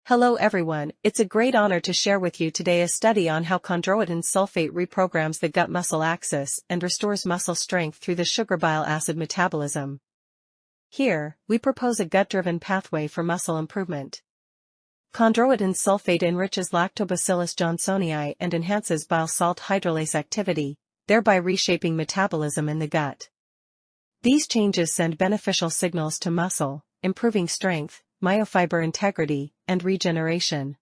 Hello everyone, it's a great honor to share with you today a study on how chondroitin sulfate reprograms the gut-muscle axis and restores muscle strength through the sugar-bile acid metabolism. Here, we propose a gut-driven pathway for muscle improvement. Chondroitin sulfate enriches Lactobacillus johnsonii and enhances bile salt hydrolase activity, thereby reshaping metabolism in the gut. These changes send beneficial signals to muscle, improving strength, myofiber integrity, and regeneration.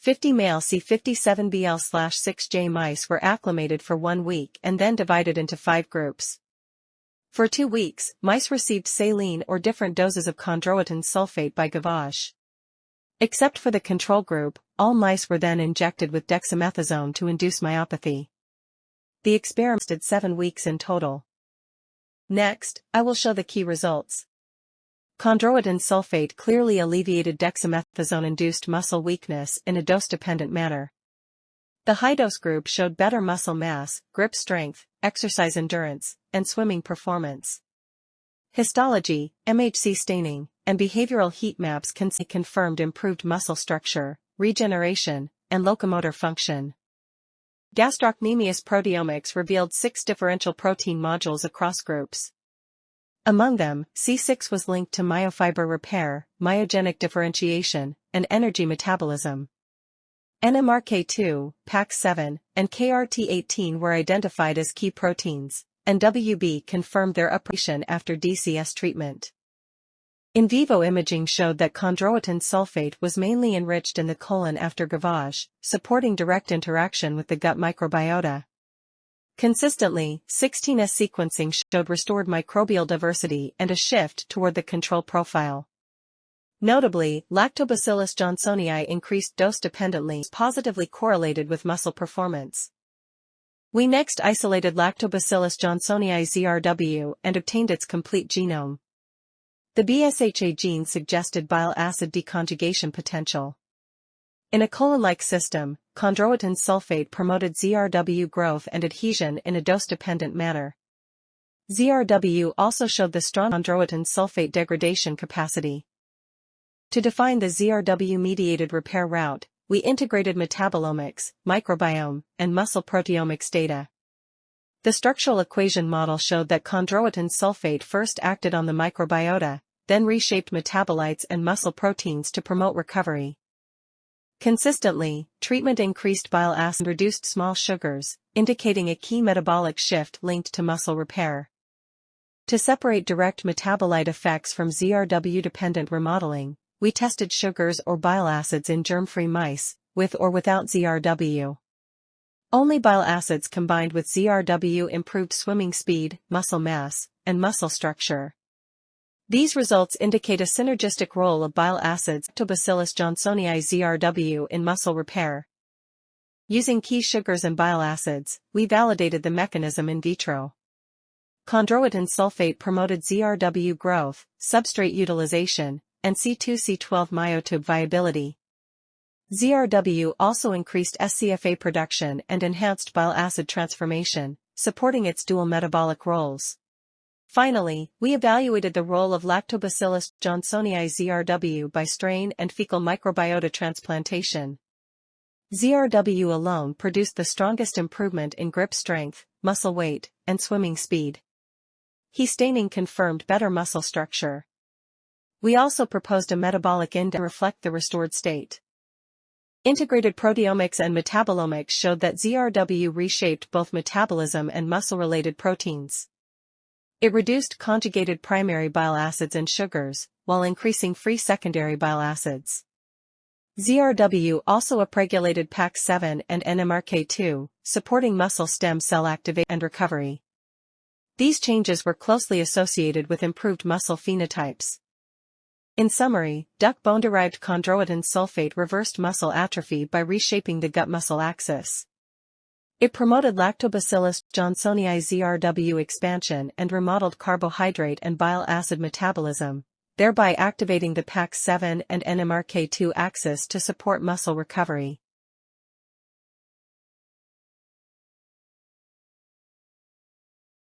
50 male C57BL/6J mice were acclimated for 1 week and then divided into 5 groups. For 2 weeks, mice received saline or different doses of chondroitin sulfate by gavage. Except for the control group, all mice were then injected with dexamethasone to induce myopathy. The experiment lasted 7 weeks in total. Next, I will show the key results. Chondroitin sulfate clearly alleviated dexamethasone-induced muscle weakness in a dose-dependent manner. The high-dose group showed better muscle mass, grip strength, exercise endurance, and swimming performance. Histology, MHC staining, and behavioral heat maps confirmed improved muscle structure, regeneration, and locomotor function. Gastrocnemius proteomics revealed 6 differential protein modules across groups. Among them, C6 was linked to myofiber repair, myogenic differentiation, and energy metabolism. NMRK2, PAX7, and KRT18 were identified as key proteins, and WB confirmed their upregulation after DCS treatment. In vivo imaging showed that chondroitin sulfate was mainly enriched in the colon after gavage, supporting direct interaction with the gut microbiota. Consistently, 16S sequencing showed restored microbial diversity and a shift toward the control profile. Notably, Lactobacillus johnsonii increased dose-dependently, positively correlated with muscle performance. We next isolated Lactobacillus johnsonii ZRW and obtained its complete genome. The BSHA gene suggested bile acid deconjugation potential. In a colon-like system, chondroitin sulfate promoted ZRW growth and adhesion in a dose-dependent manner. ZRW also showed the strong chondroitin sulfate degradation capacity. To define the ZRW-mediated repair route, we integrated metabolomics, microbiome, and muscle proteomics data. The structural equation model showed that chondroitin sulfate first acted on the microbiota, then reshaped metabolites and muscle proteins to promote recovery. Consistently, treatment increased bile acid and reduced small sugars, indicating a key metabolic shift linked to muscle repair. To separate direct metabolite effects from ZRW-dependent remodeling, we tested sugars or bile acids in germ-free mice, with or without ZRW. Only bile acids combined with ZRW improved swimming speed, muscle mass, and muscle structure. These results indicate a synergistic role of bile acids, Lactobacillus johnsonii ZRW, in muscle repair. Using key sugars and bile acids, we validated the mechanism in vitro. Chondroitin sulfate promoted ZRW growth, substrate utilization, and C2-C12 myotube viability. ZRW also increased SCFA production and enhanced bile acid transformation, supporting its dual metabolic roles. Finally, we evaluated the role of Lactobacillus johnsonii ZRW by strain and fecal microbiota transplantation. ZRW alone produced the strongest improvement in grip strength, muscle weight, and swimming speed. Heat staining confirmed better muscle structure. We also proposed a metabolic index to reflect the restored state. Integrated proteomics and metabolomics showed that ZRW reshaped both metabolism and muscle-related proteins. It reduced conjugated primary bile acids and sugars, while increasing free secondary bile acids. ZRW also upregulated PAX7 and NMRK2, supporting muscle stem cell activation and recovery. These changes were closely associated with improved muscle phenotypes. In summary, duck bone-derived chondroitin sulfate reversed muscle atrophy by reshaping the gut-muscle axis. It promoted Lactobacillus johnsonii ZRW expansion and remodeled carbohydrate and bile acid metabolism, thereby activating the PAX7 and NMRK2 axis to support muscle recovery.